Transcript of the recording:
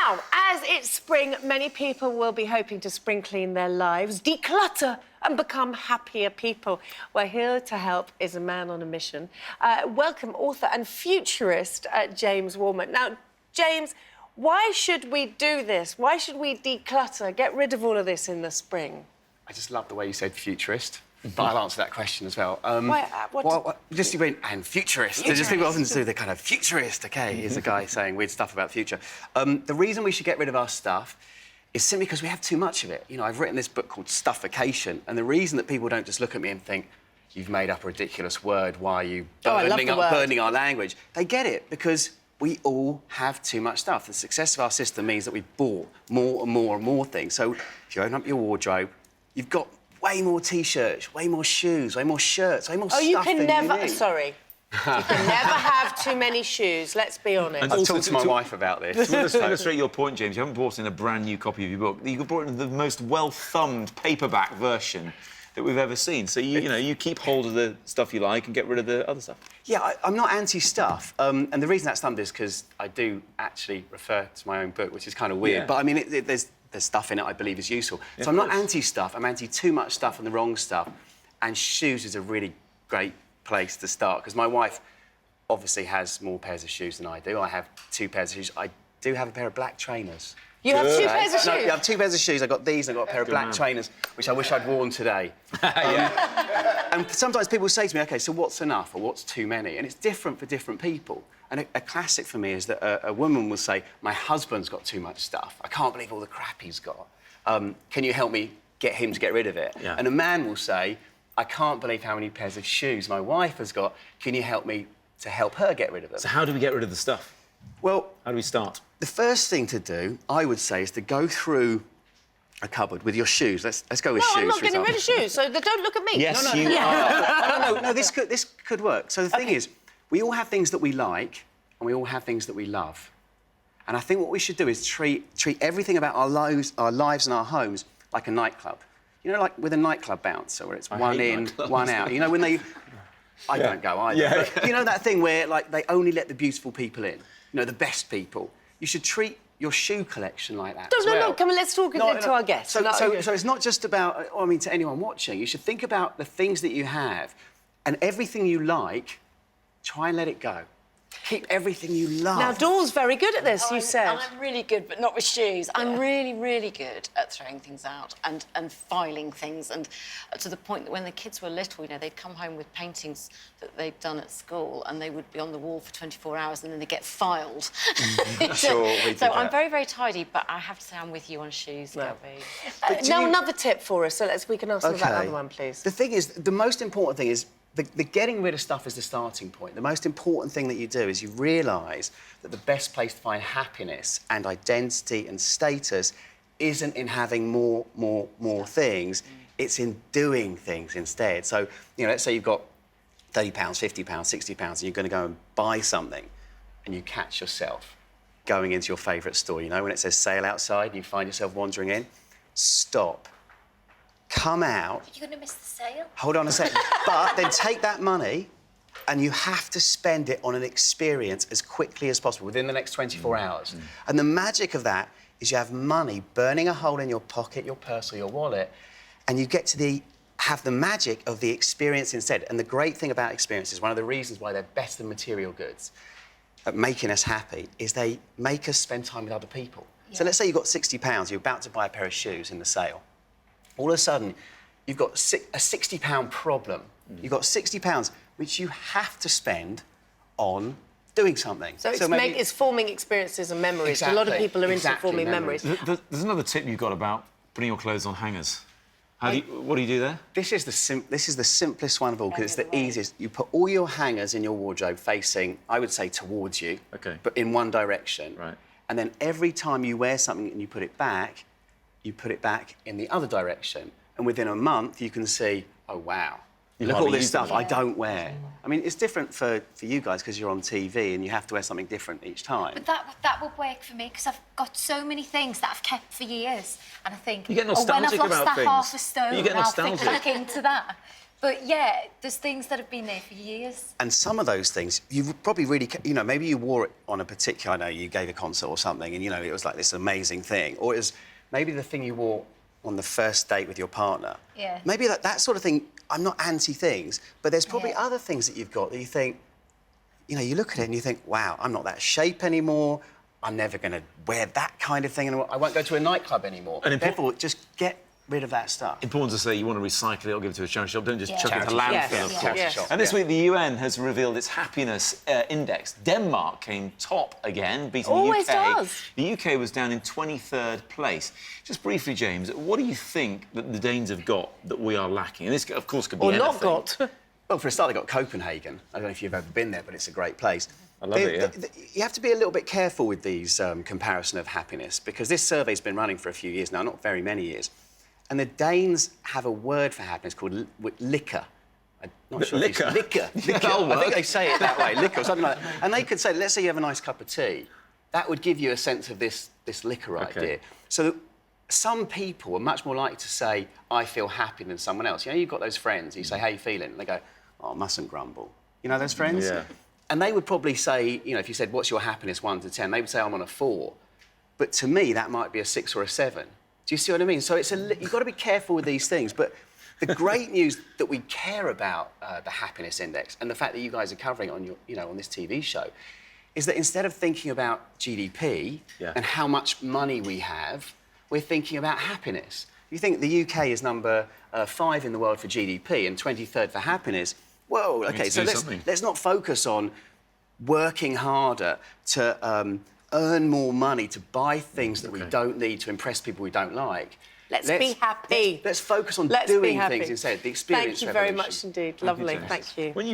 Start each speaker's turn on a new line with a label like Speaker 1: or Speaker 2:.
Speaker 1: Now, as it's spring, many people will be hoping to spring clean their lives, declutter and become happier people. Well, here to help is a man on a mission. Welcome author and futurist James Wallman. Now, James, why should we do this? Why should we declutter, get rid of all of this in the spring?
Speaker 2: I just love the way you said futurist, but I'll answer that question as well. Just you went, and futurist. Just people often do the kind of futurist, OK, here's a guy saying weird stuff about future. The reason we should get rid of our stuff is simply because we have too much of it. You know, I've written this book called Stuffication, and the reason that people don't just look at me and think, you've made up a ridiculous word, why are you burning our language? They get it, because we all have too much stuff. The success of our system means that we've bought more and more and more things. So if you open up your wardrobe, you've got way more T-shirts, way more shoes, way more shirts, way more stuff than you need.
Speaker 1: You can never have too many shoes, let's be honest.
Speaker 2: I've talked to my wife about this.
Speaker 3: To illustrate your point, James, you haven't brought in a brand new copy of your book. You brought in the most well-thumbed paperback version that we've ever seen. So, you keep hold of the stuff you like and get rid of the other stuff.
Speaker 2: Yeah, I'm not anti-stuff. And the reason that's thumbed is because I do actually refer to my own book, which is kind of weird. Yeah. But, I mean, there's stuff in it I believe is useful. Yeah, so I'm not anti-stuff. I'm anti too much stuff and the wrong stuff. And shoes is a really great place to start, because my wife obviously has more pairs of shoes than I do. I have 2 pairs of shoes. I do have a pair of black trainers.
Speaker 1: You have 2 pairs of shoes?
Speaker 2: No, I have 2 pairs of shoes. I've got these and I've got a pair of black trainers, which I wish I'd worn today. And sometimes people say to me, OK, so what's enough or what's too many? And it's different for different people. And a classic for me is that a woman will say, my husband's got too much stuff. I can't believe all the crap he's got. Can you help me get him to get rid of it? Yeah. And a man will say, I can't believe how many pairs of shoes my wife has got. Can you help me to help her get rid of them?
Speaker 3: So how do we get rid of the stuff?
Speaker 2: Well...
Speaker 3: How do we start?
Speaker 2: The first thing to do, I would say, is to go through a cupboard with your shoes. Let's go with shoes,
Speaker 1: No, I'm not getting rid of shoes, so don't look at me.
Speaker 3: Yes, you are.
Speaker 2: No, this could work. So the thing is, we all have things that we like, and we all have things that we love. And I think what we should do is treat everything about our lives and our homes like a nightclub. You know, like with a nightclub bouncer, where it's one in, one out. You know, when they... I don't go either. Yeah. But you know that thing where, like, they only let the beautiful people in? You know, the best people. You should treat your shoe collection like that
Speaker 1: No, come on, let's talk to our guests.
Speaker 2: So it's not just about... I mean, to anyone watching, you should think about the things that you have, and everything you like, try and let it go. Keep everything you love.
Speaker 1: Now, Dawn's very good at this, you said.
Speaker 4: I'm really good, but not with shoes. I'm really, really good at throwing things out and filing things, and to the point that when the kids were little, you know, they'd come home with paintings that they'd done at school, and they would be on the wall for 24 hours, and then they'd get filed.
Speaker 2: So
Speaker 4: I'm very, very tidy, but I have to say I'm with you on shoes, Gaby.
Speaker 1: Now, another tip for us, so we can ask them about another one, please.
Speaker 2: The thing is, the most important thing is the getting rid of stuff is the starting point. The most important thing that you do is you realise that the best place to find happiness and identity and status isn't in having more things, it's in doing things instead. So, you know, let's say you've got £30, £50, £60, and you're going to go and buy something, and you catch yourself going into your favourite store, you know, when it says sale outside and you find yourself wandering in, stop. Come out.
Speaker 5: You're going to miss the sale?
Speaker 2: Hold on a second. But then take that money and you have to spend it on an experience as quickly as possible, within the next 24 hours. And the magic of that is you have money burning a hole in your pocket, your purse or your wallet, and you get to have the magic of the experience instead. And the great thing about experiences, one of the reasons why they're better than material goods at making us happy, is they make us spend time with other people. Yeah. So let's say you've got £60, you're about to buy a pair of shoes in the sale. All of a sudden, you've got a £60 problem. You've got £60 which you have to spend on doing something.
Speaker 1: So it's forming experiences and memories.
Speaker 2: Exactly.
Speaker 1: A lot of people are into forming memories.
Speaker 3: There's another tip you've got about putting your clothes on hangers. What do you do there?
Speaker 2: This is the simplest one of all, because it's the easiest. You put all your hangers in your wardrobe facing, I would say, towards you, but in one direction. Right. And then every time you wear something and you put it back in the other direction. And within a month, you can see, oh, wow, look at all this stuff I don't wear. I mean, it's different for you guys because you're on TV and you have to wear something different each time.
Speaker 5: But that would work for me, because I've got so many things that I've kept for years. And I think,
Speaker 3: you get nostalgic
Speaker 5: when I've lost
Speaker 3: about
Speaker 5: that
Speaker 3: things.
Speaker 5: half a stone,
Speaker 3: You get
Speaker 5: I'll
Speaker 3: nostalgic.
Speaker 5: think back into that. But yeah, there's things that have been there for years.
Speaker 2: And some of those things, you've probably really, you know, maybe you wore it on a particular, I know you gave a concert or something, and, you know, it was like this amazing thing. Or it was maybe the thing you wore on the first date with your partner.
Speaker 5: Yeah.
Speaker 2: Maybe that sort of thing, I'm not anti-things, but there's probably other things that you've got that you think, you know, you look at it and you think, wow, I'm not that shape anymore. I'm never going to wear that kind of thing anymore. I won't go to a nightclub anymore.
Speaker 3: And
Speaker 2: therefore, just get rid of that stuff.
Speaker 3: Important to say, you want to recycle it or give it to a charity shop. Don't just chuck it to
Speaker 2: Charity
Speaker 3: landfill,
Speaker 2: shop.
Speaker 3: of
Speaker 2: Yes,
Speaker 3: course.
Speaker 2: yes, yes.
Speaker 3: And this week, the UN has revealed its happiness index. Denmark came top again, beating
Speaker 1: Always
Speaker 3: the UK.
Speaker 1: does.
Speaker 3: The UK was down in 23rd place. Just briefly, James, what do you think that the Danes have got that we are lacking? And this, of course, could be
Speaker 1: Or
Speaker 3: anything.
Speaker 1: not got.
Speaker 2: Well, for a start, they've got Copenhagen. I don't know if you've ever been there, but it's a great place.
Speaker 3: I love it, yeah.
Speaker 2: You have to be a little bit careful with these comparison of happiness, because this survey's been running for a few years now, not very many years. And the Danes have a word for happiness called liquor. I'm not sure if
Speaker 3: Liquor?
Speaker 2: Liquor.
Speaker 3: That'll
Speaker 2: I think
Speaker 3: work.
Speaker 2: they say it that way, liquor or something like that. And they could say, let's say you have a nice cup of tea. That would give you a sense of this liquor idea. So some people are much more likely to say, I feel happy than someone else. You know, you've got those friends, you say, how are you feeling? And they go, oh, mustn't grumble. You know those friends?
Speaker 3: Yeah.
Speaker 2: And they would probably say, you know, if you said, what's your happiness 1 to 10? They would say, I'm on a 4. But to me, that might be a 6 or a 7. Do you see what I mean? So you've got to be careful with these things. But the great news that we care about the happiness index, and the fact that you guys are covering it on your, you know, on this TV show, is that instead of thinking about GDP and how much money we have, we're thinking about happiness. You think the UK is number 5 in the world for GDP and 23rd for happiness. Whoa, OK, so let's not focus on working harder to earn more money, to buy things that we don't need, to impress people we don't like.
Speaker 1: Let's be happy.
Speaker 2: Let's focus on
Speaker 1: Let's be
Speaker 2: doing
Speaker 1: happy.
Speaker 2: things instead, the experience
Speaker 1: Thank you very
Speaker 2: revolution.
Speaker 1: much indeed. Lovely. Thank you.